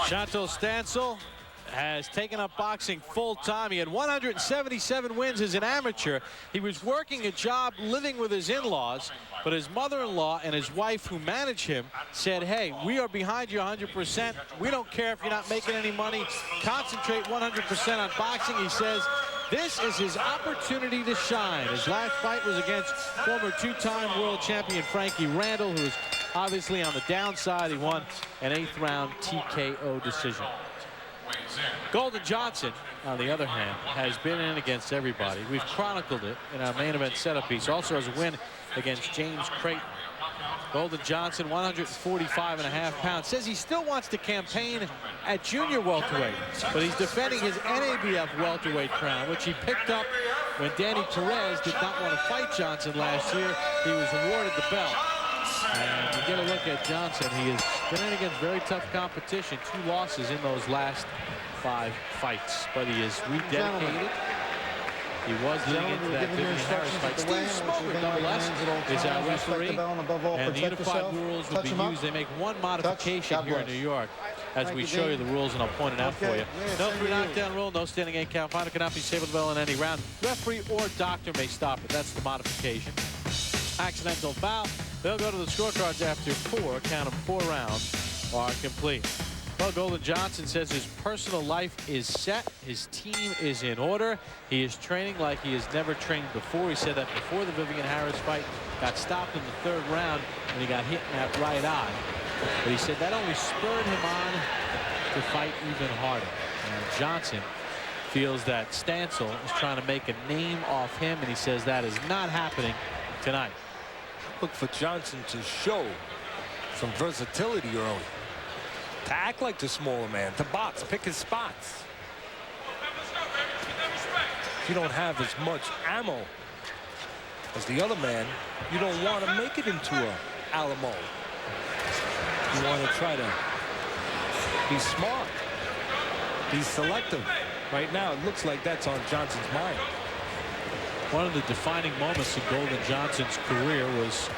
Chantel Stanciel has taken up boxing full-time. He had 177 wins as an amateur. He was working a job living with his in-laws, but his mother-in-law and his wife, who manage him, said, hey, we are behind you 100%. We don't care if you're not making any money. Concentrate 100% on boxing. He says this is his opportunity to shine. His last fight was against former two-time world champion Frankie Randall, who is obviously on the downside. He won an 8th round TKO decision. Golden Johnson, on the other hand, has been in against everybody. We've chronicled it in our main event setup piece. Also has a win against James Creighton. Golden Johnson, 145.5 pounds. Says he still wants to campaign at junior welterweight, but he's defending his NABF welterweight crown, which he picked up when Danny Perez did not want to fight Johnson last year. He was awarded the belt. And you get a look at Johnson. He has been in against very tough competition. 2 losses in those last 5 fights. But he is rededicated. He was leading into that Vivian Harris fight. Steve Smoker, nonetheless, is our referee. And the unified rules will be used. They make one modification here in New York as we show you the rules, and I'll point it out for you. No 3 knockdown rule, no standing 8 count. Fighter cannot be disabled the bell in any round. Referee or doctor may stop it. That's the modification. Accidental foul. They'll go to the scorecards after 4. Count them, 4 rounds are complete. Well, Golden Johnson says his personal life is set. His team is in order. He is training like he has never trained before. He said that before the Vivian Harris fight. Got stopped in the 3rd round when he got hit in that right eye. But he said that only spurred him on to fight even harder. And Johnson feels that Stanciel is trying to make a name off him, and he says that is not happening tonight. Look for Johnson to show some versatility early. To act like the smaller man, to box, pick his spots. If you don't have as much ammo as the other man, you don't want to make it into a Alamo. You want to try to be smart, be selective. Right now, it looks like that's on Johnson's mind. One of the defining moments in Golden Johnson's career was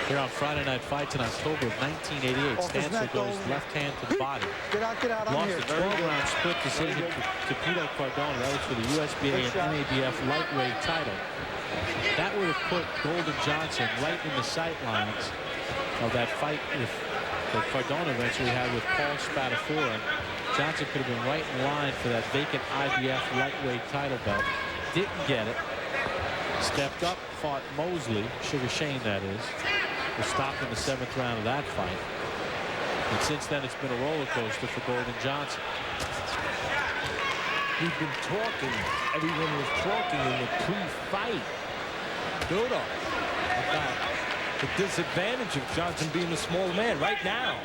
here on Friday Night Fights in October of 1988. Stanciel goes left hand to the body. Get out, Lost a 12-round split decision to Peter Cardona. That was for the USBA and NABF lightweight title. That would have put Golden Johnson right in the sight lines of that fight that Cardona eventually had with Paul Spadafora. Johnson could have been right in line for that vacant IBF lightweight title belt. Didn't get it. Stepped up, fought Mosley. Sugar Shane, that is. Was stopped in the 7th round of that fight. And since then, it's been a roller coaster for Golden Johnson. We've been talking. Everyone was talking in the pre-fight build-up about the disadvantage of Johnson being a smaller man. Right now,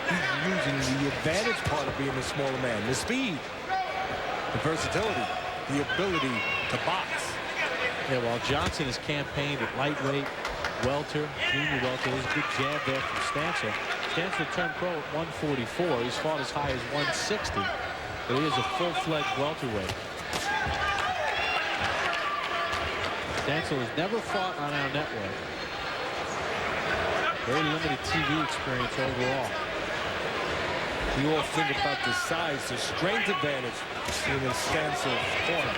he's using the advantage part of being a smaller man. The speed, the versatility, the ability to box. Yeah, while Johnson has campaigned at lightweight, welter, junior welter, there's a good jab there from Stanciel. Stanciel turned pro at 144. He's fought as high as 160, but he is a full-fledged welterweight. Stanciel has never fought on our network. Very limited TV experience overall. We all think about the size, the strength advantage in the Stanciel's corner.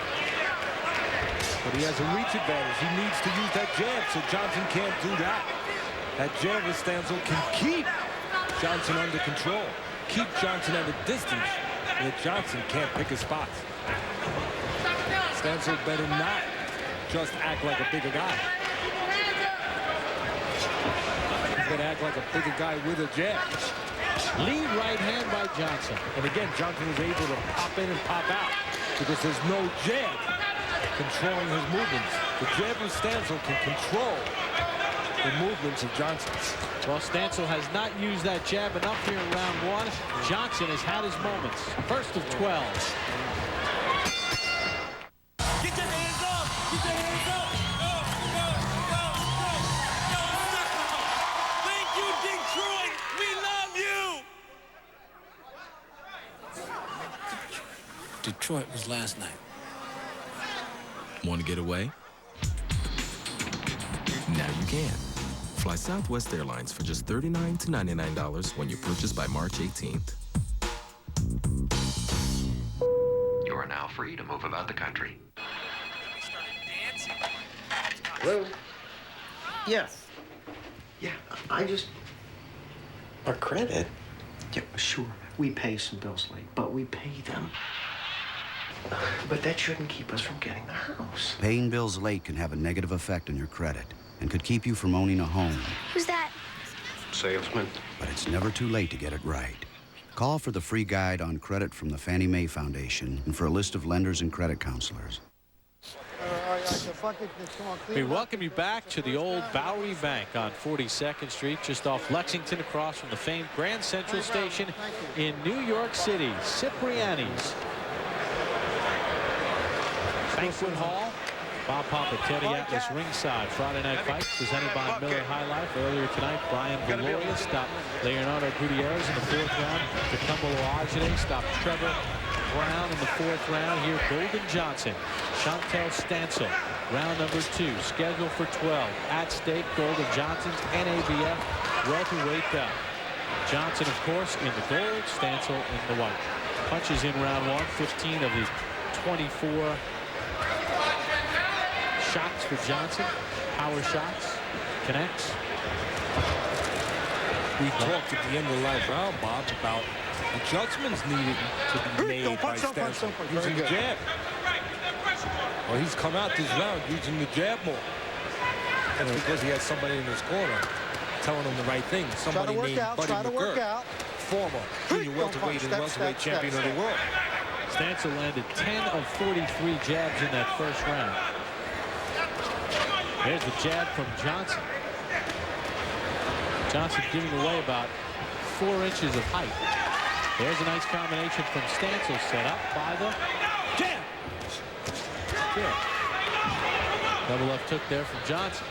But he has a reach advantage. He needs to use that jab, so Johnson can't do that. That jab with Stanciel can keep Johnson under control, keep Johnson at a distance where Johnson can't pick his spots. Stanciel better not just act like a bigger guy. He's got to act like a bigger guy with a jab. Lead right hand by Johnson. And again, Johnson was able to pop in and pop out because there's no jab controlling his movements. The jab of Stanciel can control the movements of Johnson. Well, Stanciel has not used that jab enough here in round 1. Johnson has had his moments. First of 12. Get your hands up! Get your hands up! Go, go, go, go! Go, thank you, Detroit! We love you! Detroit was last night. Want to get away? Now you can. Fly Southwest Airlines for just $39 to $99 when you purchase by March 18th. are now free to move about the country. Hello? Yes. Yeah, I just... Our credit? Yeah, sure. We pay some bills late, but we pay them. But that shouldn't keep us from getting the house. Paying bills late can have a negative effect on your credit and could keep you from owning a home. Who's that? Salesman. But it's never too late to get it right. Call for the free guide on credit from the Fannie Mae Foundation and for a list of lenders and credit counselors. We welcome you back to the old Bowery Bank on 42nd Street, just off Lexington, across from the famed Grand Central Station in New York City. Cipriani's Banquet Hall. Bob Pompatetti Atlas ringside. Friday Night Fights presented by Miller High Life. Earlier tonight, Brian Valoria stopped Leonardo Gutierrez in the 4th round. Tacumbo Agene stopped Trevor Brown in the 4th round. Here, Golden Johnson, Chantel Stanciel, round number 2, scheduled for 12. At stake, Golden Johnson's NABF welterweight belt. Johnson, of course, in the gold, Stanciel in the white. Punches in round 1, 15 of his 24 shots for Johnson. Power shots. Connects. We talked at the end of the last round, Bob, about adjustments needed to be made by Stanciel using the jab. Well, he's come out this round using the jab more. That's because he has somebody in his corner telling him the right thing. Somebody named Buddy McGirt, former junior welterweight and welterweight champion of the world. Stanciel landed 10 of 43 jabs in that first round. There's the jab from Johnson. Johnson giving away about 4 inches of height. There's a nice combination from Stanciel, set up by the jab. Yeah. Double left hook there from Johnson.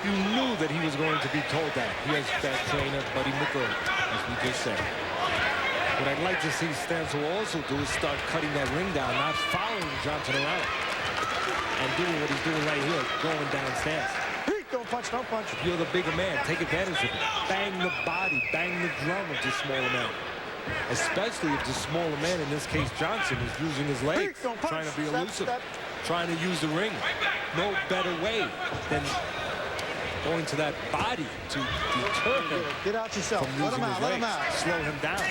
You knew that he was going to be told that. He has that trainer, Buddy McGirt, as we just said. What I'd like to see Stanciel also do is start cutting that ring down, not following Johnson around. And doing what he's doing right here, going downstairs. Don't punch, don't punch. If you're the bigger man, take advantage of it. Bang the body, bang the drum of the smaller man. Especially if the smaller man, in this case Johnson, is using his legs, trying to be elusive, trying to use the ring. No better way than going to that body to deter him. Get out yourself. From using his legs. Slow him down.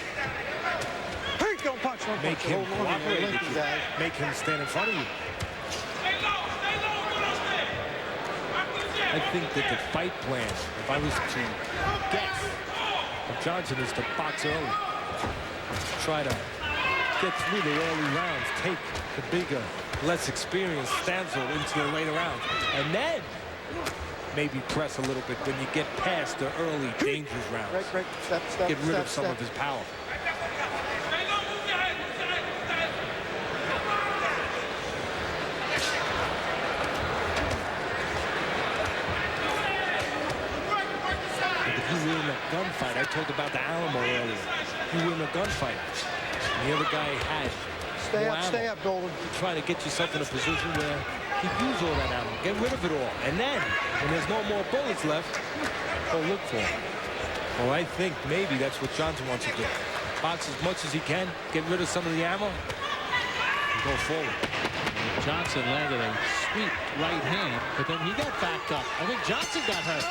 Don't punch, don't Make him cooperate with you. Make him stand in front of you. I think that the fight plan, if I was to guess, of Johnson is to box early. Try to get through the early rounds, take the bigger, less experienced Stanciel into the later rounds, and then maybe press a little bit when you get past the early dangerous rounds. Get rid of some of his power. You win a gunfight. I talked about the Alamo earlier. You win a gunfight. And the other guy had Stay up, Golden. Try to get yourself in a position where you use all that ammo. Get rid of it all. And then, when there's no more bullets left, go look for them. Well, I think maybe that's what Johnson wants to do. Box as much as he can, get rid of some of the ammo, and go forward. Johnson landed a sweet right hand, but then he got backed up. I think Johnson got hurt.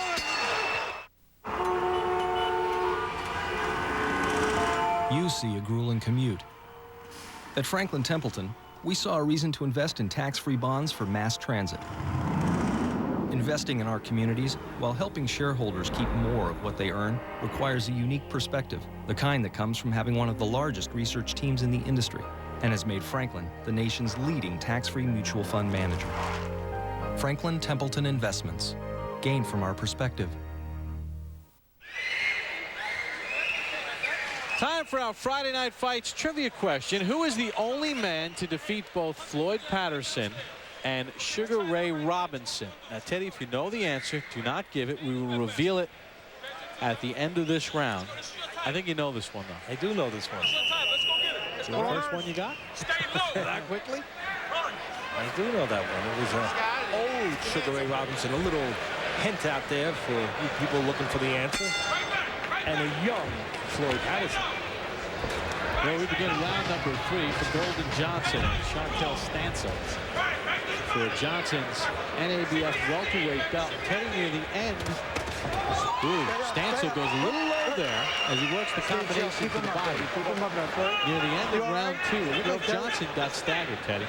You see a grueling commute. At Franklin Templeton, we saw a reason to invest in tax-free bonds for mass transit. Investing in our communities while helping shareholders keep more of what they earn requires a unique perspective, the kind that comes from having one of the largest research teams in the industry and has made Franklin the nation's leading tax-free mutual fund manager. Franklin Templeton Investments. Gain from our perspective. Time for our Friday Night Fights trivia question. Who is the only man to defeat both Floyd Patterson and Sugar Ray Robinson? Now, Teddy, if you know the answer, do not give it. We will reveal it at the end of this round. I think you know this one, though. I do know this one. The first one you got? That quickly? I do know that one. It was an old Sugar Ray Robinson. A little hint out there for you people looking for the answer. And a young Floyd Patterson. Well, we begin round number 3 for Golden Johnson and Chantel Stanciel. For Johnson's NABF welterweight belt, heading near the end. Ooh, Stanciel goes a little low there as he works the combination to the body. Near the end of round 2, it looked like Johnson got staggered, Teddy.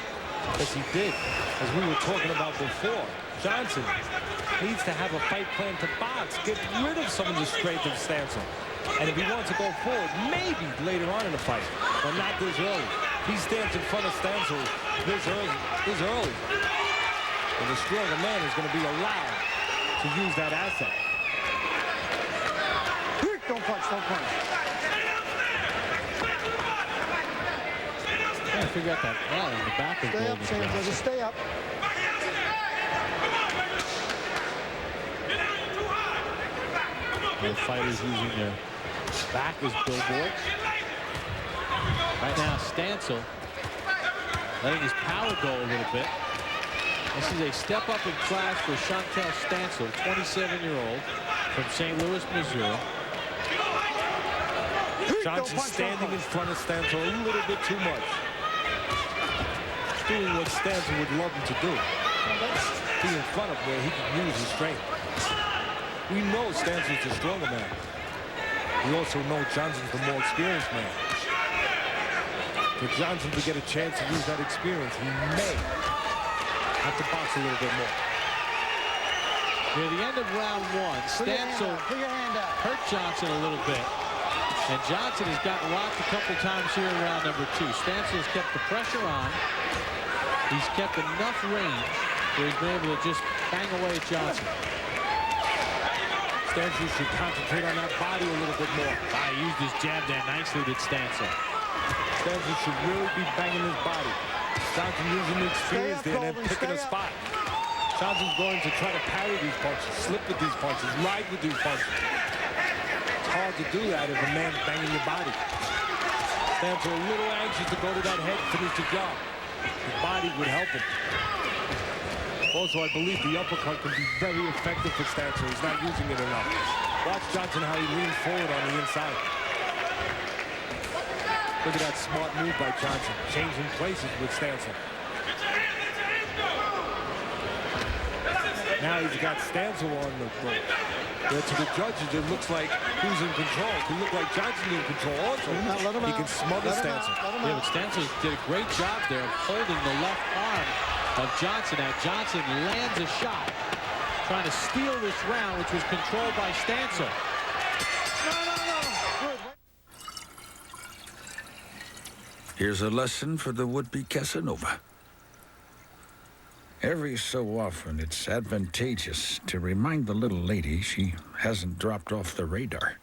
Yes, he did. As we were talking about before, Johnson needs to have a fight plan to box, get rid of some of the strength of Stanciel. And if he wants to go forward, maybe later on in the fight, but not this early. He stands in front of Stanciel this early. And the stronger man is going to be allowed to use that asset. Don't punch, don't punch. Trying to figure out that L in the back of Golden Johnson. Just stay up. The fighters using their back as billboards. Right now, Stanciel letting his power go a little bit. This is a step up in class for Chantel Stanciel, 27-year-old from St. Louis, Missouri. Johnson standing in front of Stanciel a little bit too much. Doing what Stanciel would love him to do. Be in front of where he can use his strength. We know Stanciel's the stronger man. We also know Johnson's the more experienced man. For Johnson to get a chance to use that experience, he may have to box a little bit more. Near the end of round 1, Stanciel hurt Johnson a little bit. And Johnson has gotten rocked a couple times here in round number 2. Stanciel's kept the pressure on. He's kept enough range where he's been able to just bang away at Johnson. Stanciel should concentrate on that body a little bit more. He used his jab there nicely, did Stanciel. Stanciel should really be banging his body. Johnson using the experience there and then picking a spot. Johnson's going to try to parry these punches, slip with these punches, ride with these punches. It's hard to do that if a man's banging your body. Stanciel a little anxious to go to that head, finish the job. His body would help him. Also, I believe the uppercut can be very effective for Stanciel. He's not using it enough. Watch Johnson how he leans forward on the inside. Look at that smart move by Johnson, changing places with Stanciel. Now he's got Stanciel on the rope. But to the judges, it looks like who's in control. It could look like Johnson in control also. He can smother Stanciel. Yeah, but Stanciel did a great job there of holding the left arm of Johnson. Now Johnson lands a shot, trying to steal this round, which was controlled by Stanciel. Here's a lesson for the would-be Casanova. Every so often, it's advantageous to remind the little lady she hasn't dropped off the radar.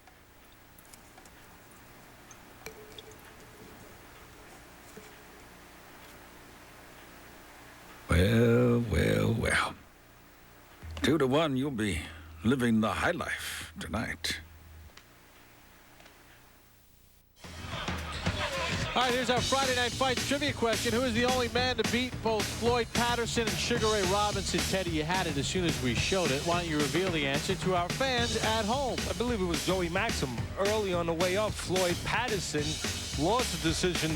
Well, well, well. 2-1, you'll be living the high life tonight. All right, here's our Friday Night Fights trivia question. Who is the only man to beat both Floyd Patterson and Sugar Ray Robinson? Teddy, you had it as soon as we showed it. Why don't you reveal the answer to our fans at home? I believe it was Joey Maxim. Early on the way up, Floyd Patterson lost the decision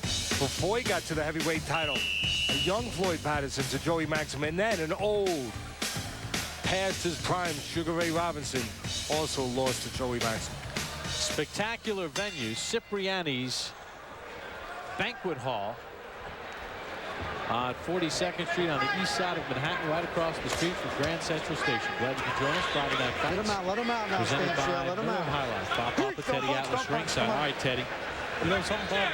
before he got to the heavyweight title. A young Floyd Patterson to Joey Maxim, and then an old, past his prime, Sugar Ray Robinson also lost to Joey Maxim. Spectacular venue, Cipriani's Banquet Hall on 42nd Street on the east side of Manhattan, right across the street from Grand Central Station. Glad you could join us. Friday Night Fights. Let him out now, presented by Stanciel. Let him out. Highlights. Bob Papa, Teddy Atlas ringside. All right, Teddy. You know something, Bob?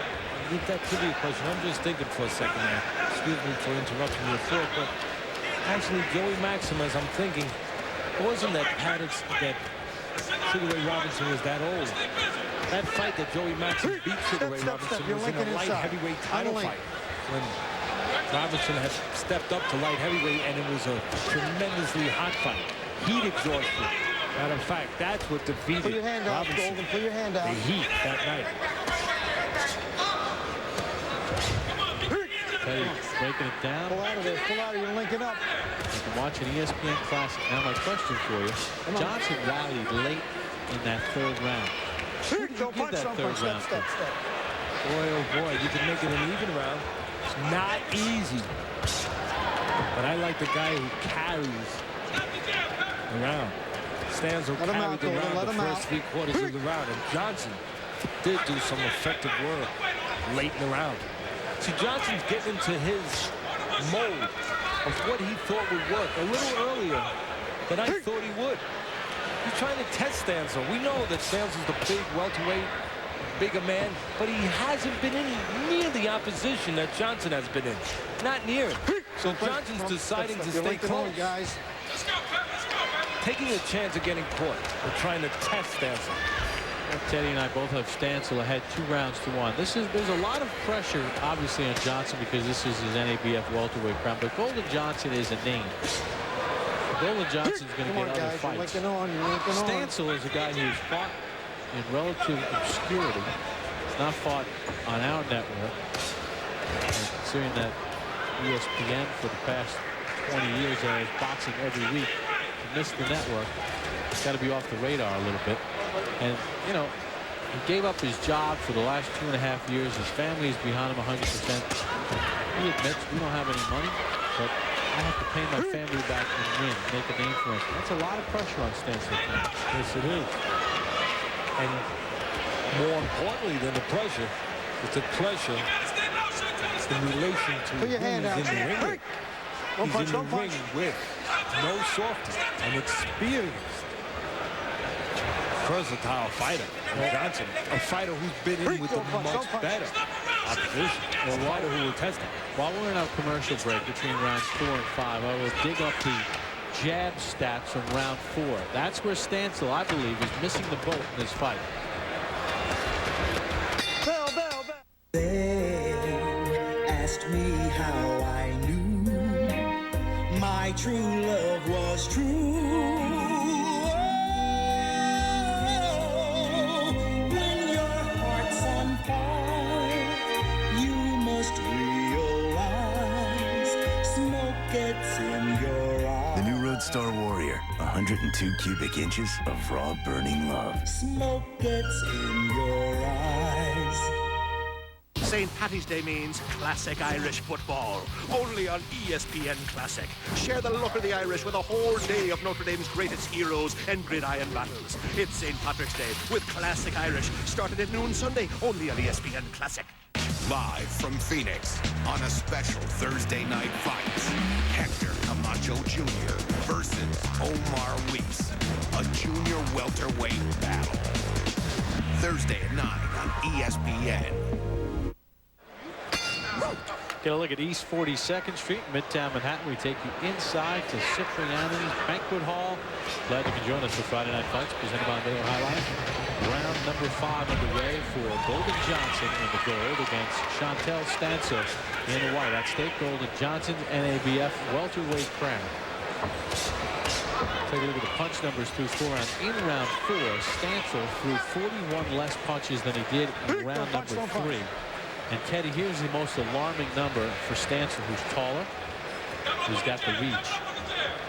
With that trivia question, I'm just thinking for a second there. Excuse me for interrupting your thought, but actually, Joey Maxim, as I'm thinking, it wasn't that Sugar Ray Robinson was that old. That fight that Joey Maxim beat Sugar Ray Robinson was in a light heavyweight title fight when Robinson had stepped up to light heavyweight, and it was a tremendously hot fight. Heat exhaustion. Matter of fact, that's what defeated Put your hand out, Robinson. Golden. Put your hand out. The heat that night. Teddy breaking it down. Pull out of there. Pull out of here. Linking up. I'm watching ESPN Classic. Now my question for you. Johnson rallied late in that third round. Who did you give that third round to? Boy, oh boy, you can make it an even round. It's not easy. But I like the guy who carries around. Stanciel carried around the first 3 quarters of the round, and Johnson did do some effective work late in the round. See, Johnson's getting into his mold of what he thought would work a little earlier than I thought he would. He's trying to test Stanciel. We know that Stanciel's the big welterweight, bigger man, but he hasn't been in near the opposition that Johnson has been in. Not near it. So Johnson's deciding to stay close. Guys. Taking a chance of getting caught. We're trying to test Stanciel. Teddy and I both have Stanciel ahead 2 rounds to 1. There's a lot of pressure, obviously, on Johnson because this is his NABF welterweight crown. But Golden Johnson is a name. Golden Johnson's going to get other fights. Stanciel is a guy who's fought in relative obscurity. He's not fought on our network. And considering that ESPN for the past 20 years has boxing every week, to miss the network, it's got to be off the radar a little bit. And, you know, he gave up his job for the last 2.5 years. His family is behind him 100%. He admits we don't have any money, but I have to pay my family back and win, make a name for us. That's a lot of pressure on Stanciel. Yes, it is. And more importantly than the pressure, it's the pressure in relation to who he's in the ring with. He's in the ring with no softy, an experienced, versatile fighter. Johnson, a fighter who's been in with a much better opposition. A fighter who will test him. While we're in our commercial break between rounds 4 and 5, I will dig up the jab stats from round 4. That's where Stanciel, I believe, is missing the boat in this fight. Bell, bell, bell. They asked me how I knew my true love was true. Star Warrior, 102 cubic inches of raw burning love. Smoke gets in your eyes. St. Paddy's Day means classic Irish football. Only on ESPN Classic. Share the luck of the Irish with a whole day of Notre Dame's greatest heroes and gridiron battles. It's St. Patrick's Day with classic Irish. Started at noon Sunday, only on ESPN Classic. Live from Phoenix on a special Thursday night fight. Hector Camacho Jr. versus Omar Weeks. A junior welterweight battle. Thursday at 9 on ESPN. Get a look at East 42nd Street, Midtown Manhattan. We take you inside to Cipriani's Banquet Hall. Glad you can join us for Friday Night Fights, presented by Video Highlights. Round number 5 underway for Golden Johnson in the gold against Chantel Stanciel in the white. At stake, Golden Johnson's NABF welterweight crown. Take a look at the punch numbers through 4 rounds. In round 4, Stanciel threw 41 less punches than he did in round number 3. And Teddy, here's the most alarming number for Stanciel, who's taller, who's got the reach.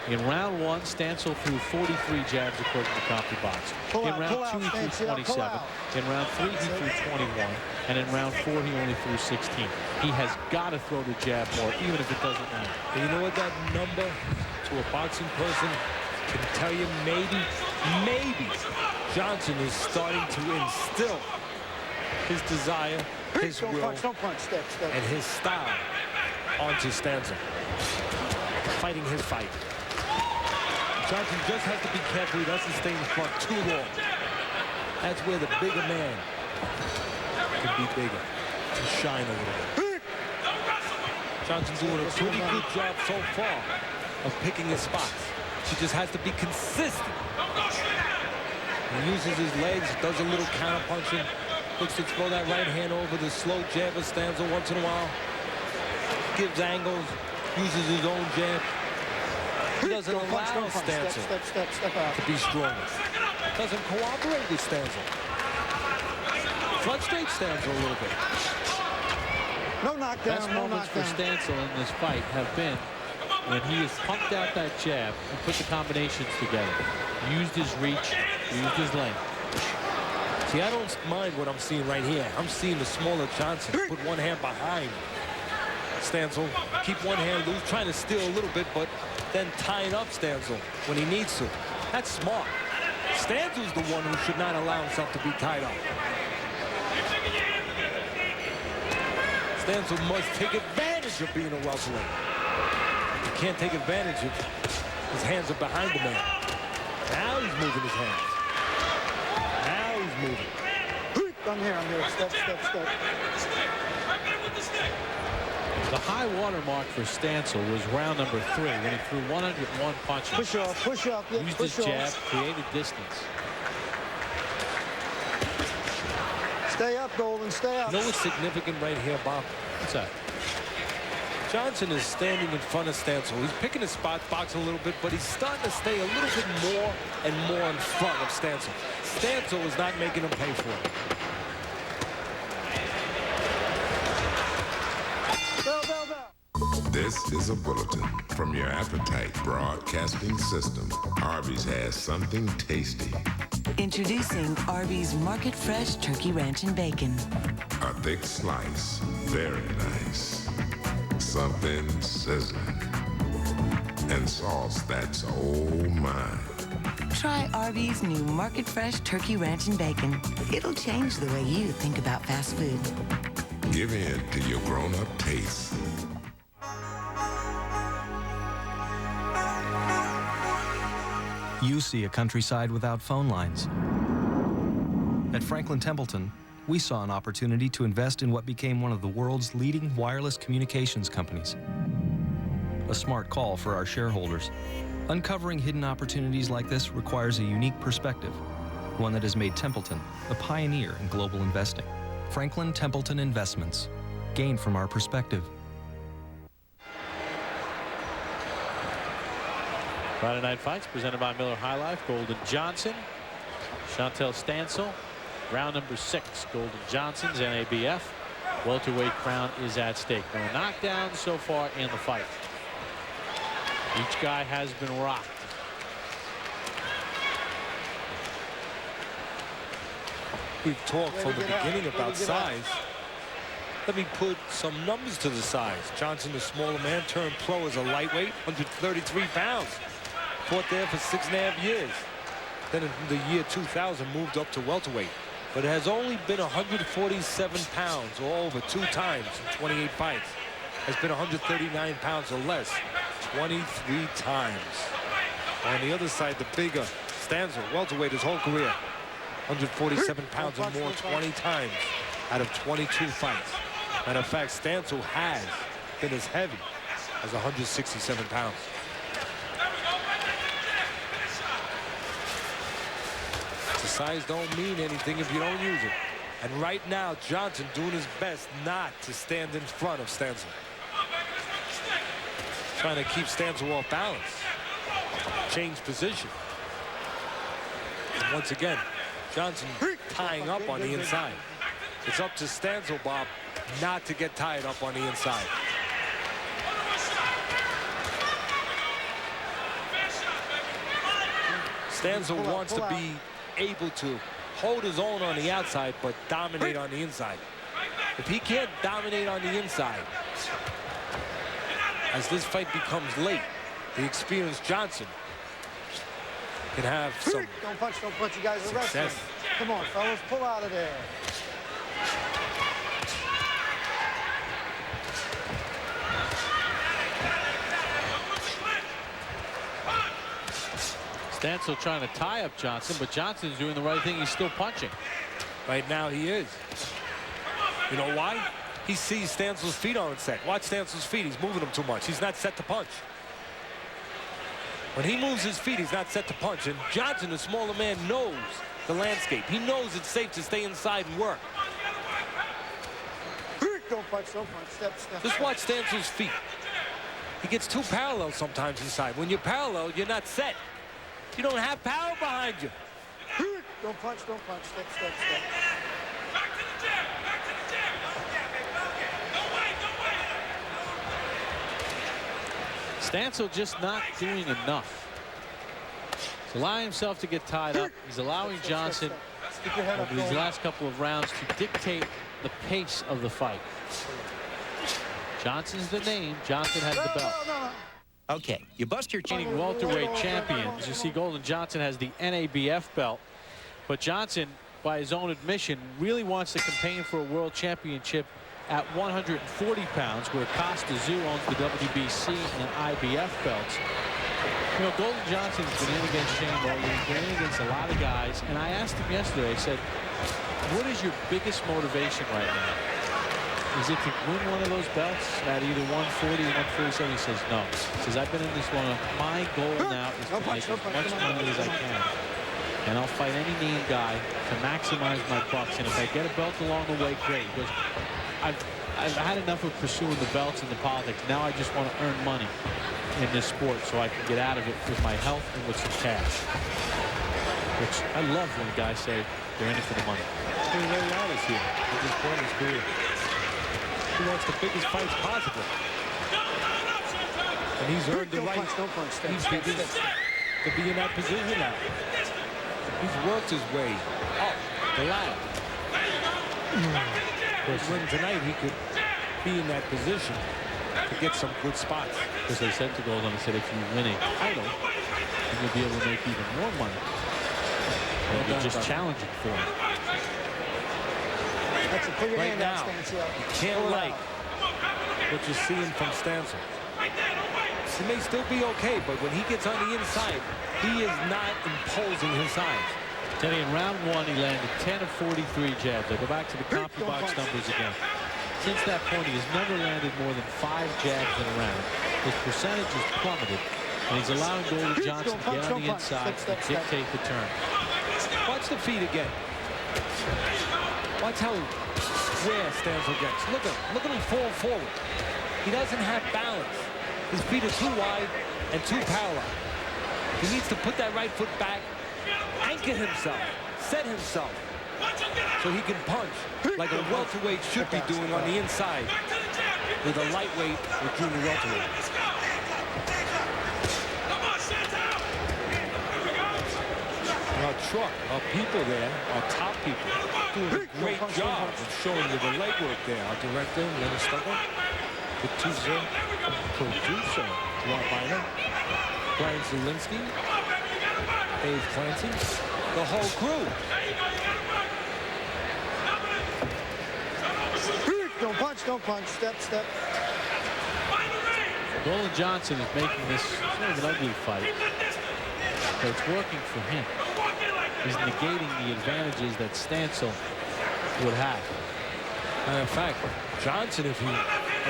In round 1, Stanciel threw 43 jabs according to CompuBox. In round 2, he threw 27. In round 3, he threw 21. And in round 4, he only threw 16. He has got to throw the jab more, even if it doesn't matter. And you know what that number to a boxing person can tell you? Maybe Johnson is starting to instill his desire, his will, and his style onto Stanciel. Fighting his fight. Johnson just has to be careful he doesn't stay in front too long. That's where the bigger man can be bigger and shine a little bit. Johnson's doing a pretty good job so far of picking his spots. He just has to be consistent. He uses his legs, does a little counter punching, looks to throw that right hand over the slow jab of Stanciel once in a while. Gives angles, uses his own jab. He doesn't allow Stanciel to be stronger. Doesn't cooperate with Stanciel. Frustrates Stanciel a little bit. No knockdown, Best moments for Stanciel in this fight have been when he has pumped out that jab and put the combinations together. Used his reach, used his length. See, I don't mind what I'm seeing right here. I'm seeing the smaller Johnson put one hand behind Stanciel, keep one hand loose, trying to steal a little bit, but then tying up Stanciel when he needs to. That's smart. Stanciel's the one who should not allow himself to be tied up. Stanciel must take advantage of being a welterweight. He can't take advantage of his hands are behind the man. Now he's moving his hands. Now he's moving. I'm here. Step, step, step. The high water mark for Stanciel was round number 3 when he threw 101 punches. Push off, push off. Yeah, used push his off. jab, created distance. Stay up, Golden. Stay up. You know what's significant right here, Bob? What's that? Johnson is standing in front of Stanciel. He's picking his spot, boxing a little bit, but he's starting to stay a little bit more and more in front of Stanciel. Stanciel is not making him pay for it. Bell, bell, bell. This is a bulletin from your Appetite Broadcasting System. Arby's has something tasty. Introducing Arby's Market Fresh Turkey Ranch and Bacon. A thick slice, very nice. Something sizzling. And sauce that's oh my. Try Arby's new Market Fresh Turkey Ranch and Bacon. It'll change the way you think about fast food. Give in to your grown-up taste. You see a countryside without phone lines. At Franklin Templeton, we saw an opportunity to invest in what became one of the world's leading wireless communications companies. A smart call for our shareholders. Uncovering hidden opportunities like this requires a unique perspective, one that has made Templeton a pioneer in global investing. Franklin Templeton Investments. Gain from our perspective. Friday Night Fights presented by Miller High Life. Golden Johnson, Chantel Stanciel. Round number 6, Golden Johnson's NABF. Welterweight crown is at stake. No knockdowns so far in the fight. Each guy has been rocked. We've talked from the beginning about size. Let me put some numbers to the size. Johnson, the smaller man, turned pro as a lightweight, 133 pounds. Fought there for 6.5 years. Then in the year 2000, moved up to welterweight. But it has only been 147 pounds, or over 2 times in 28 fights. Has been 139 pounds or less, 23 times. On the other side, the bigger Stanciel, welterweight his whole career. 147 pounds or more 20 times out of 22 fights. Matter of fact, Stanciel has been as heavy as 167 pounds. The size don't mean anything if you don't use it. And right now, Johnson doing his best not to stand in front of Stanciel. Trying to keep Stanciel off balance. Change position. And once again, Johnson tying up on the inside. It's up to Stanciel, Bob, not to get tied up on the inside. Stanciel wants to be able to hold his own on the outside, but dominate on the inside. If he can't dominate on the inside, as this fight becomes late, the experienced Johnson can have some Don't punch, you guys are wrestling. Come on, fellas, pull out of there. Stanciel trying to tie up Johnson, but Johnson's doing the right thing. He's still punching. Right now he is. You know why? He sees Stanciel's feet aren't set. Watch Stanciel's feet. He's moving them too much. He's not set to punch. When he moves his feet, he's not set to punch. And Johnson, the smaller man, knows the landscape. He knows it's safe to stay inside and work. Don't punch. Step. Just watch Stanciel's feet. He gets too parallel sometimes inside. When you're parallel, you're not set. You don't have power behind you. Don't punch. Step. Back to the gym. Stanciel just not doing enough. He's allowing himself to get tied up. He's allowing Johnson over these last couple of rounds to dictate the pace of the fight. Johnson's the name. Johnson has the belt. Okay, you bust your welterweight champions. You see Golden Johnson has the NABF belt, but Johnson, by his own admission, really wants to campaign for a world championship at 140 pounds, where Costa Tzu owns the WBC and IBF belts. You know, Golden Johnson's been in against Shane Morgan. He's been in against a lot of guys, and I asked him yesterday, I said, what is your biggest motivation right now? Is it to win one of those belts at either 140 or 147? He says, no. He says, I've been in this long enough. My goal now is to make as much money as I can. And I'll fight any mean guy to maximize my bucks. And if I get a belt along the way, great. He goes, I've had enough of pursuing the belts and the politics. Now I just want to earn money in this sport so I can get out of it with my health and with some cash. Which I love when guys say they're in it for the money. He's being very honest here at this point in his career. He wants the biggest fights possible. And he's earned the right to be in that position now. He's worked his way up the ladder. When tonight he could be in that position to get some good spots. Because they said to Golden, I said, if you win a title, then you'll be able to make even more money. And you're just challenging for him. Right now, you can't like what you're seeing from Stanciel. He may still be okay, but when he gets on the inside, he is not imposing his size. Teddy, in round one, he landed 10 of 43 jabs. I go back to the CompuBox numbers again. Since that point, he has never landed more than 5 jabs in a round. His percentage has plummeted, and he's allowing Golden Johnson to get on the inside and dictate the turn. Watch the feet again. Watch how square Stanciel gets. Look at him fall forward. He doesn't have balance. His feet are too wide and too parallel. He needs to put that right foot back, anchor himself, set himself, so he can punch like a welterweight should be doing on the inside with a lightweight or junior welterweight. Our truck, our people there, our top people, doing a great job of showing you the legwork there. Our director, Leonard Stucker, producer, Rob Biner, Brian Zielinski, Dave Clancy, the whole crew. Don't punch, step. Golden Johnson is making this sort of an ugly fight, but it's working for him. He's negating the advantages that Stanciel would have. In fact, Johnson, if he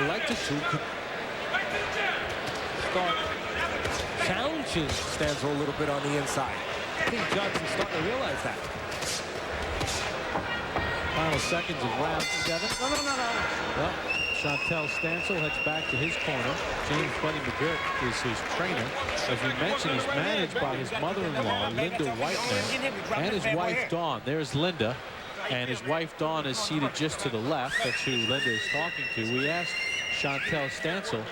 elected to, could start challenging Stanciel a little bit on the inside. I think Johnson's starting to realize that. Final seconds of round 7. No. Well, Chantel Stanciel heads back to his corner. James Buddy McGirt is his trainer. As we mentioned, he's managed by his mother-in-law, Linda Whitener, and his wife, Dawn. There's Linda, and his wife, Dawn, is seated just to the left. That's who Linda is talking to. We asked Chantel Stanciel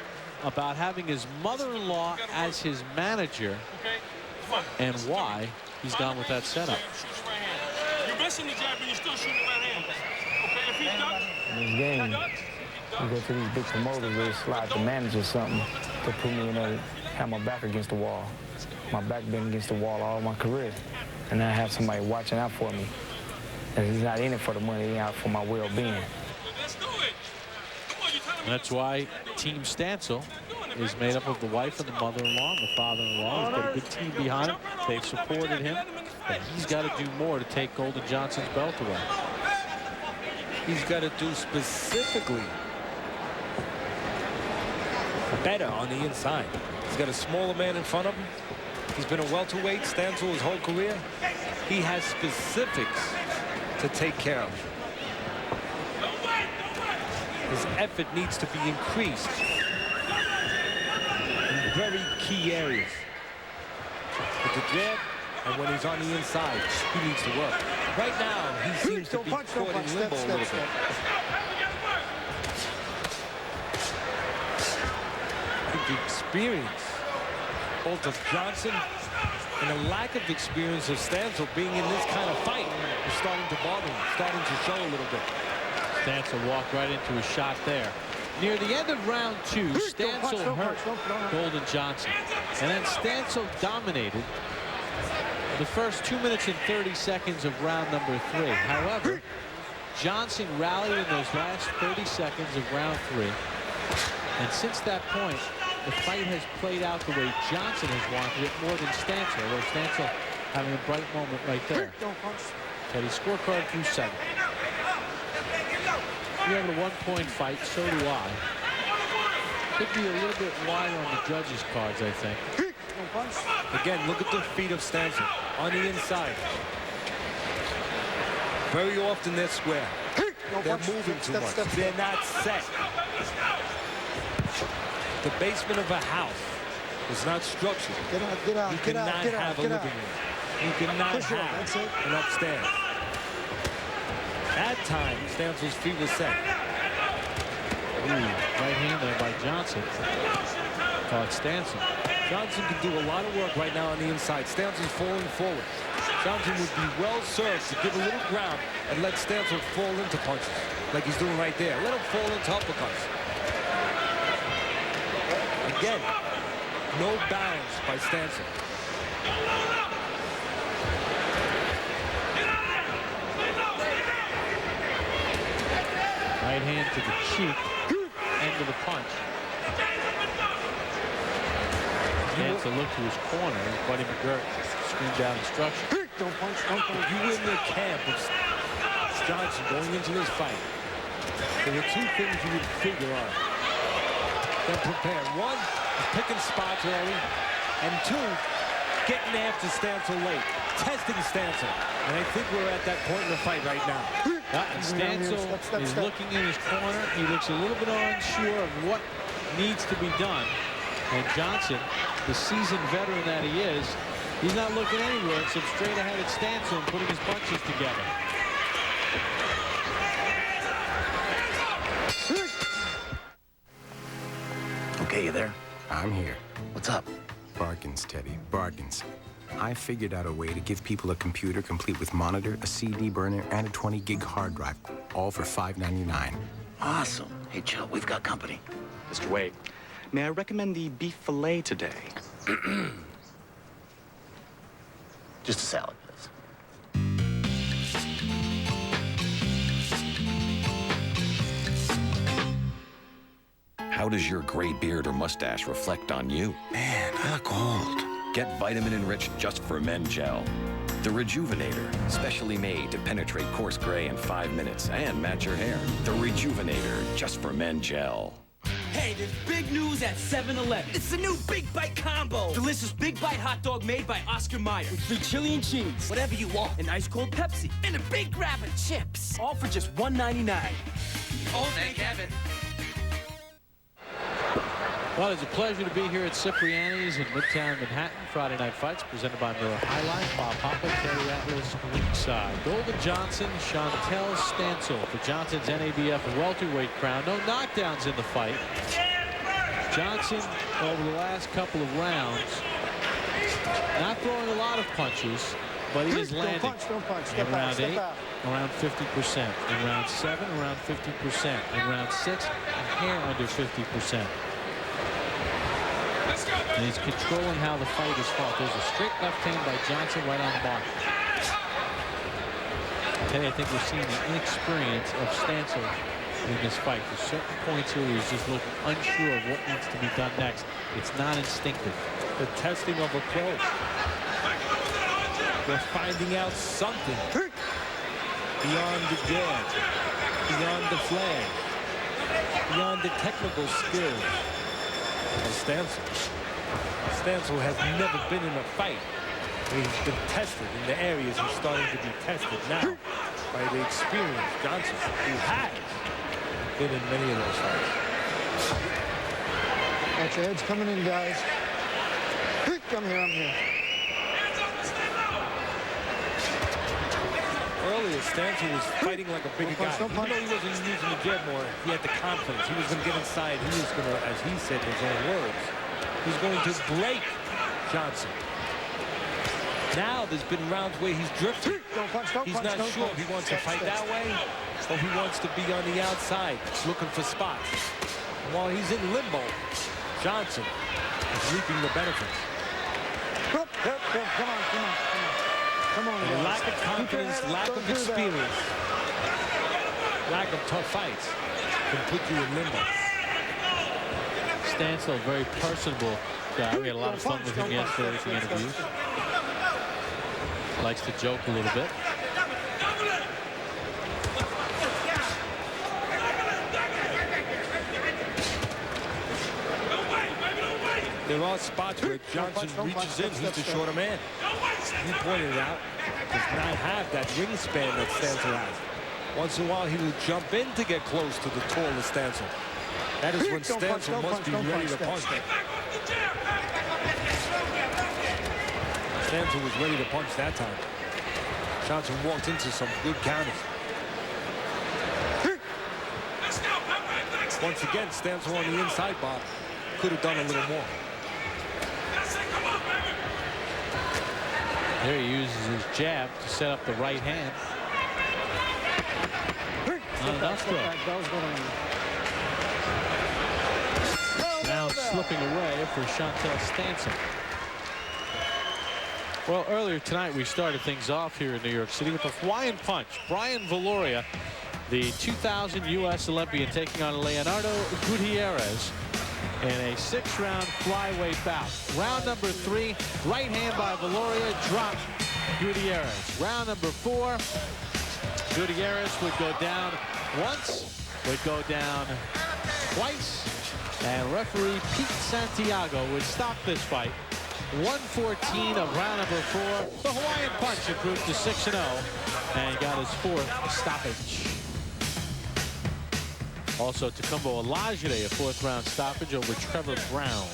about having his mother-in-law as his manager and why he's gone with that setup. You're missing the jab and you're still shooting the right hand. Okay, if he's done. In this game, you go to these big promoters, they slide the manager something to put me in a, have my back against the wall. My back been against the wall all my career. And I have somebody watching out for me. And he's not in it for the money, he's out for my well-being. That's why Team Stanciel is made up of the wife and the mother-in-law and the father-in-law. He's got a good team behind him. They've supported him. But he's got to do more to take Golden Johnson's belt away. He's got to do specifically better on the inside. He's got a smaller man in front of him. He's been a welterweight, Stanciel his whole career. He has specifics to take care of. His effort needs to be increased in very key areas. With the jab, and when he's on the inside, he needs to work. Right now, he seems to be caught in limbo a little bit. I think the experience, both of Johnson And the lack of experience of Stanciel being in this kind of fight is starting to bother him, starting to show a little bit. Stanciel walked right into a shot there. Near the end of round 2, Stanciel hurt Golden Johnson. And then Stanciel dominated the first 2 minutes and 30 seconds of round number 3. However, Johnson rallied in those last 30 seconds of round 3. And since that point, the fight has played out the way Johnson has wanted it more than Stanciel, although Stanciel having a bright moment right there. Teddy's scorecard through 7. You have a 1-point fight, so do I. Could be a little bit wide on the judges' cards, I think. Again, look at the feet of Stanciel on the inside. Very often they're square. They're moving too much. They're not set. The basement of a house is not structured. Get out, you cannot have a living room. You cannot have an upstairs. At times, Stanciel's feet were set. Right hand there by Johnson. Caught Stanciel. Johnson can do a lot of work right now on the inside. Stanciel's falling forward. Johnson would be well served to give a little ground and let Stanciel fall into punches, like he's doing right there. Let him fall into uppercuts. Again, no balance by Stanciel. Right hand to the cheek, end of the punch. Stanciel looked to his corner, and Buddy McGirt screamed out instruction. Don't punch, don't punch. If you were in the camp of Johnson going into this fight, there were 2 things you would figure on. Then prepare. 1 is picking spots early, and 2, getting after Stanciel late, testing Stanciel. And I think we're at that point in the fight right now. And Stanciel is looking in his corner. He looks a little bit unsure of what needs to be done. And Johnson, the seasoned veteran that he is, he's not looking anywhere except straight ahead at Stanciel and putting his punches together. Okay, you there? I'm here. What's up? Bargains, Teddy. Bargains. I figured out a way to give people a computer complete with monitor, a CD burner, and a 20-gig hard drive, all for $5.99. Awesome. Hey, Joe, we've got company. Mr. Wade, may I recommend the beef fillet today? Just a salad, please. How does your gray beard or mustache reflect on you? Man, I look old. Get vitamin-enriched Just for Men gel. The Rejuvenator, specially made to penetrate coarse gray in 5 minutes and match your hair. The Rejuvenator Just for Men gel. Hey, there's big news at 7-Eleven. It's the new Big Bite Combo. Delicious Big Bite hot dog made by Oscar Mayer. With free chili and cheese. Whatever you want. An ice cold Pepsi. And a big grab of chips. All for just $1.99. Oh, thank heaven. Well, it's a pleasure to be here at Cipriani's in Midtown Manhattan. Friday Night Fights presented by Miller High Life. Bob Papa, Terry Atlas, ringside. Golden Johnson, Chantel Stanciel for Johnson's NABF welterweight crown. No knockdowns in the fight. Johnson, over the last couple of rounds, not throwing a lot of punches, but he is landing. Don't punch. In round 8, around 50%. In round 7, around 50%. In round 6, a hair under 50%. And he's controlling how the fight is fought. There's a straight left hand by Johnson right on the mark. Today, I think we're seeing the inexperience of Stanciel in this fight. There's certain points here where he's just looking unsure of what needs to be done next. It's not instinctive. The testing of a pro. We're finding out something beyond the jab, beyond the flag, beyond the technical skills of Stanciel. Stanciel has never been in a fight where he's been tested in the areas he's starting to be tested now by the experienced Johnson, who has been in many of those fights. Watch your heads coming in, guys. Come here, I'm here. Earlier, Stanciel was fighting like a big guy. Even though he wasn't using the jab more, he had the confidence. He was going to get inside. He was going to, as he said in his own words, he's going to break Johnson. Now there's been rounds where he's drifted. He's not sure if he wants to fight that way or if he wants to be on the outside looking for spots. And while he's in limbo, Johnson is reaping the benefits. Come on. And lack of confidence, lack of experience, lack of tough fights can put you in limbo. Stanciel, very personable guy. We had a lot of fun with him yesterday at the interviews. Likes to joke a little bit. There are spots where Johnson reaches in. He's the shorter man. You pointed it out. Does not have that wingspan that Stanciel has. Once in a while, he will jump in to get close to the taller Stanciel. That is when Stanciel must be ready to punch. Stanciel was ready to punch that time. Johnson walked into some good counters. Once again, Stanciel on the inside bar could have done a little more. There he uses his jab to set up the right hand. Not enough though. Now slipping away for Chantel Stanciel. Well, earlier tonight we started things off here in New York City with a Hawaiian punch. Brian Valoria, the 2000 U.S. Olympian, taking on Leonardo Gutierrez in a 6-round flyweight bout. Round number 3, right hand by Valoria, dropped Gutierrez. Round number 4, Gutierrez would go down once, would go down twice, and referee Pete Santiago would stop this fight. 1:14 of round number 4. The Hawaiian punch improved to 6-0 and got his 4th stoppage. Also, Tacumbo Olajide, a 4th round stoppage over Trevor Brown.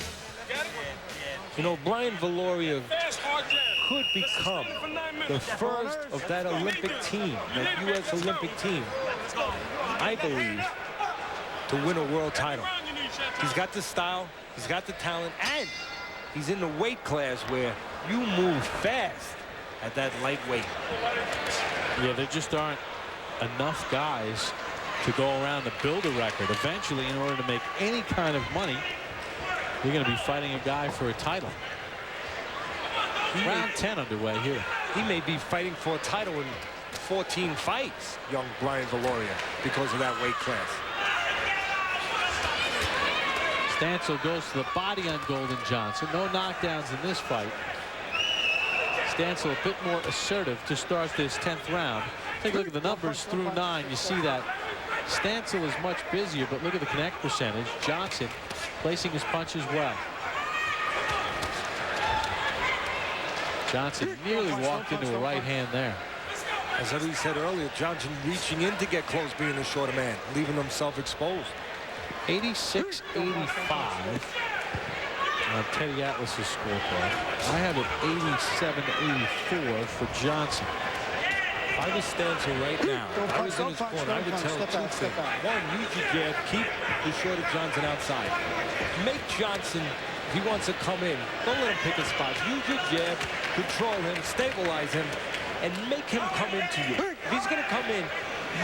You know, Brian Valoria could become the first of that Olympic team, that U.S. Olympic team, I believe, to win a world title. He's got the style, he's got the talent, and he's in the weight class where you move fast at that lightweight. Yeah, there just aren't enough guys to go around to build a record. Eventually, in order to make any kind of money, you're going to be fighting a guy for a title. Round 10 underway here. He may be fighting for a title in 14 fights, young Brian Valoria, because of that weight class. Stanciel goes to the body on Golden Johnson. No knockdowns in this fight. Stanciel a bit more assertive to start this 10th round. Take a look at the numbers through 9. You see that Stanciel is much busier, but look at the connect percentage. Johnson placing his punches well. Johnson nearly walked into a right hand there. As Eddie said earlier, Johnson reaching in to get close, being the shorter man, leaving himself exposed. 86-85 on Teddy Atlas's scorecard. I have it 87-84 for Johnson. If I was Stanciel right now, I was in his corner, I would tell him 2 things. 1, use your jab, keep the shorter Johnson outside. Make Johnson, if he wants to come in, don't let him pick his spots. Use your jab, control him, stabilize him, and make him come into you. If he's going to come in,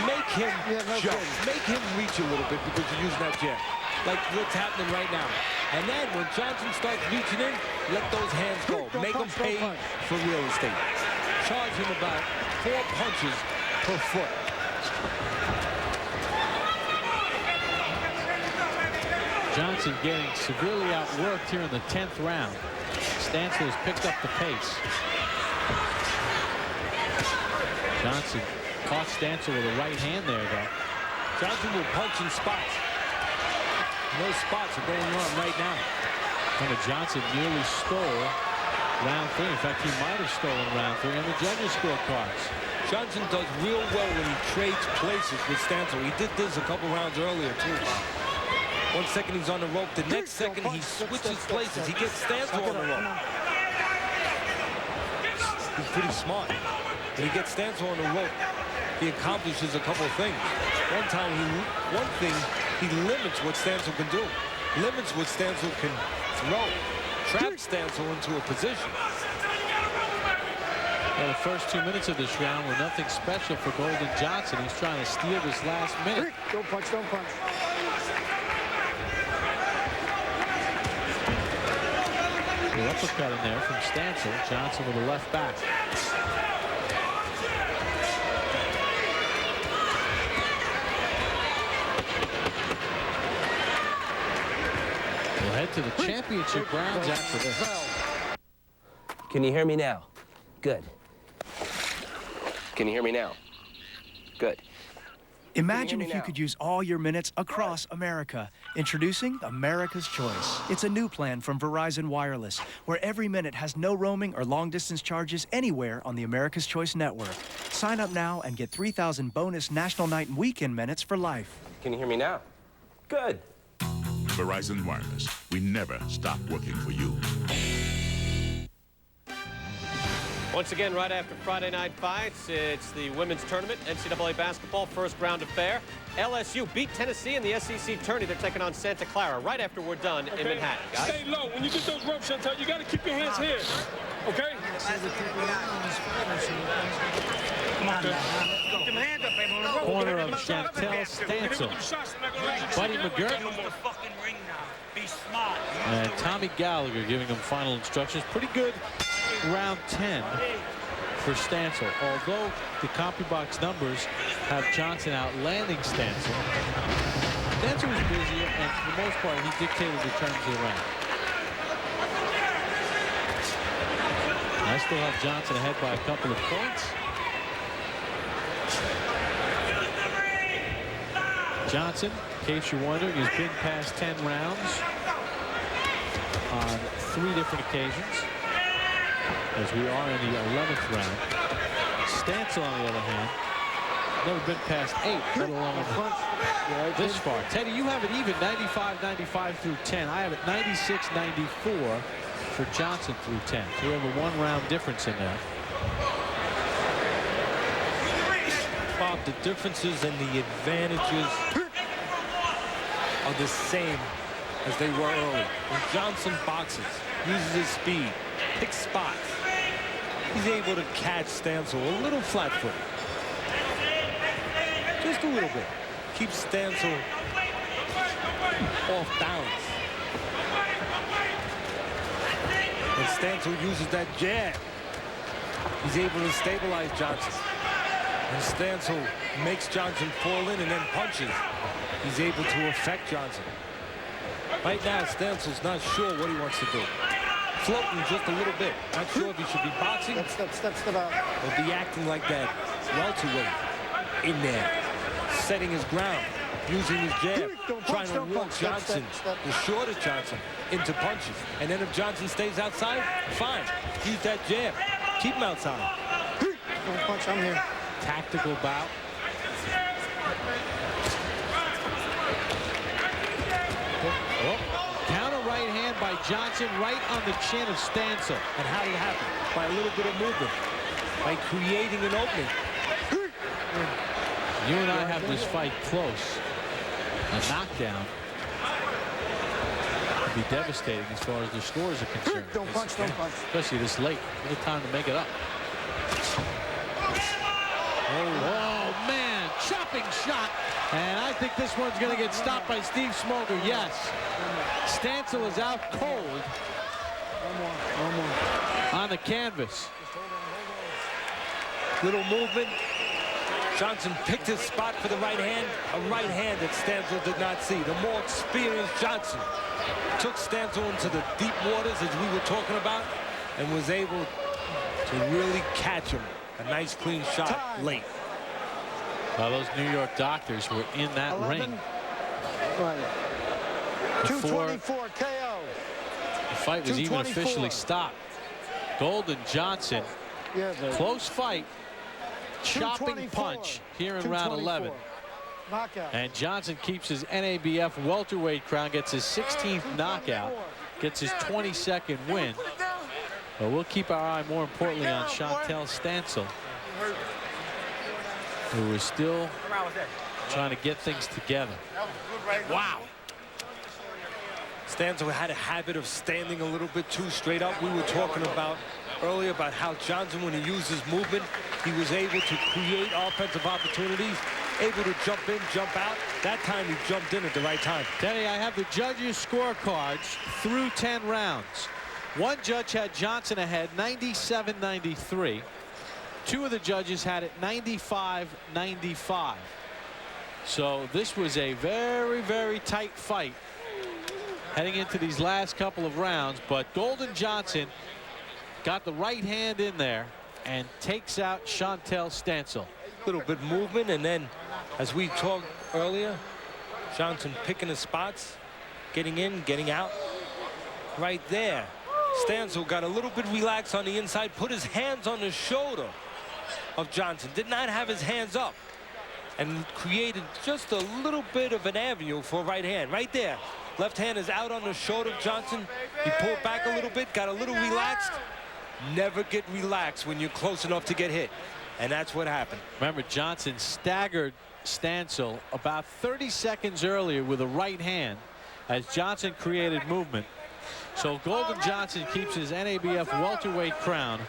make him jump, make him reach a little bit because you're using that jab, like what's happening right now. And then when Johnson starts reaching in, let those hands go. Make him pay for real estate. Charge him about 4 punches per foot. Johnson getting severely outworked here in the 10th round. Stanciel has picked up the pace. Johnson caught Stanciel with a right hand there, though. Johnson will punch in spots. Those spots are going on right now. And Johnson nearly stole round 3. In fact, he might have stolen round 3 on the judges' scorecards. Johnson does real well when he trades places with Stanciel. He did this a couple rounds earlier, too. 1 second he's on the rope. The next second he switches places. He gets Stanciel on the rope. He's pretty smart. When he gets Stanciel on the rope, he accomplishes a couple of things. One thing, he limits what Stanciel can do. Limits what Stanciel can throw. Traps Stanciel into a position. Well, the first 2 minutes of this round were nothing special for Golden Johnson. He's trying to steal this last minute. Don't punch, don't punch. The uppercut in there from Stanciel. Johnson with a left back. We'll head to the championship rounds after this. Can you hear me now? Good. Can you hear me now? Good. Imagine if you could use all your minutes across America. Introducing America's Choice. It's a new plan from Verizon Wireless, where every minute has no roaming or long-distance charges anywhere on the America's Choice network. Sign up now and get 3,000 bonus national night and weekend minutes for life. Can you hear me now? Good. Verizon Wireless. We never stop working for you. Once again, right after Friday night fights, it's the women's tournament, NCAA basketball, first round affair. LSU beat Tennessee in the SEC tourney. They're taking on Santa Clara right after we're done in Manhattan, guys. Stay low. When you get those ropes, Chantel, you got to keep your hands here. Okay? Come on now. Get them hands up, baby. Corner of Chantel Stanciel. Buddy McGirt. Be smart. And Tommy Gallagher giving him final instructions. Pretty good round 10 for Stanciel. Although the CompuBox numbers have Johnson outlanding Stanciel. Stanciel was busier, and for the most part, he dictated the terms of the round. I still have Johnson ahead by a couple of points. Johnson, in case you're wondering, has been past 10 rounds on 3 different occasions, as we are in the 11th round. Stanciel, on the other hand, never been past 8, let alone this far. Teddy, you have it even 95-95 through 10. I have it 96-94 for Johnson through 10. So we have a 1-round difference in there. Bob, the differences and the advantages are the same as they were early. When Johnson boxes, uses his speed, picks spots, he's able to catch Stanciel a little flat-footed. Just a little bit. Keeps Stanciel off balance. And Stanciel uses that jab. He's able to stabilize Johnson. And Stanciel makes Johnson fall in and then punches. He's able to affect Johnson. Right now, Stanciel's not sure what he wants to do. Floating just a little bit. Not sure if he should be boxing or be acting like that welterweight in there, setting his ground, using his jab, trying to walk Johnson, the shorter Johnson, into punches. And then if Johnson stays outside, fine. Use that jab. Keep him outside. Don't punch, I'm here. Tactical bout. Counter right hand by Johnson right on the chin of Stanciel. And how did it happen? By a little bit of movement. By creating an opening. You and I have this fight close. A knockdown would be devastating as far as the scores are concerned. Don't punch, don't punch. Especially this late. Little time to make it up. Oh, man, chopping shot. And I think this one's going to get stopped by Steve Smoger. Yes. Stanciel is out cold on the canvas. Little movement. Johnson picked his spot for the right hand. A right hand that Stanciel did not see. The more experienced Johnson took Stanciel into the deep waters, as we were talking about, and was able to really catch him. A nice clean shot late. Well, those New York doctors were in that 11. ring. Right. Before 224 KO. the fight was even officially stopped. Golden Johnson, close fight, chopping punch here in round 11. Knockout. And Johnson keeps his NABF welterweight crown, gets his 16th knockout, gets his 22nd win. But we'll keep our eye more importantly on Chantel Stanciel, who is still trying to get things together. Wow. Stanciel had a habit of standing a little bit too straight up. We were talking about earlier about how Johnson, when he used his movement, he was able to create offensive opportunities, able to jump in, jump out. That time he jumped in at the right time. Denny, I have the judges' scorecards through 10 rounds. One judge had Johnson ahead 97-93. Two of the judges had it 95-95. So this was a very, very tight fight heading into these last couple of rounds. But Golden Johnson got the right hand in there and takes out Chantel Stanciel. Little bit movement, and then, as we talked earlier, Johnson picking his spots, getting in, getting out. Right there, Stanciel got a little bit relaxed on the inside, put his hands on the shoulder of Johnson, did not have his hands up, and created just a little bit of an avenue for right hand. Right there, left hand is out on the shoulder of Johnson. He pulled back a little bit, got a little relaxed. Never get relaxed when you're close enough to get hit. And that's what happened. Remember, Johnson staggered Stanciel about 30 seconds earlier with a right hand as Johnson created movement. So Golden Johnson keeps his NABF welterweight crown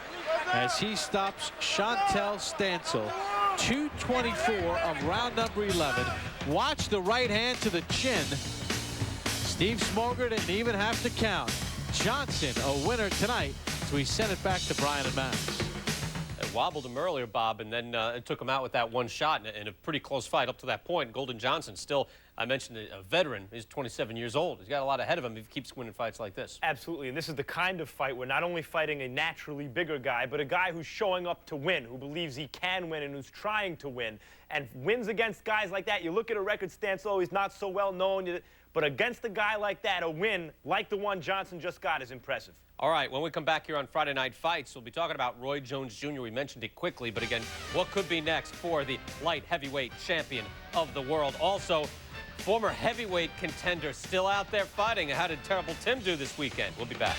as he stops Chantel Stanciel. 2:24 of round number 11. Watch the right hand to the chin. Steve Smoger didn't even have to count. Johnson a winner tonight. So we send it back to Brian and Max. It wobbled him earlier, Bob, and then it took him out with that one shot in a pretty close fight up to that point. Golden Johnson still, I mentioned a veteran. He's 27 years old. He's got a lot ahead of him if he keeps winning fights like this. Absolutely, and this is the kind of fight where not only fighting a naturally bigger guy, but a guy who's showing up to win, who believes he can win and who's trying to win, and wins against guys like that. You look at a record, Stanciel, he's not so well known, but against a guy like that, a win like the one Johnson just got is impressive. All right, when we come back here on Friday Night Fights, we'll be talking about Roy Jones Jr. We mentioned it quickly, but again, what could be next for the light heavyweight champion of the world? Also, former heavyweight contender still out there fighting. How did Terrible Tim do this weekend? We'll be back.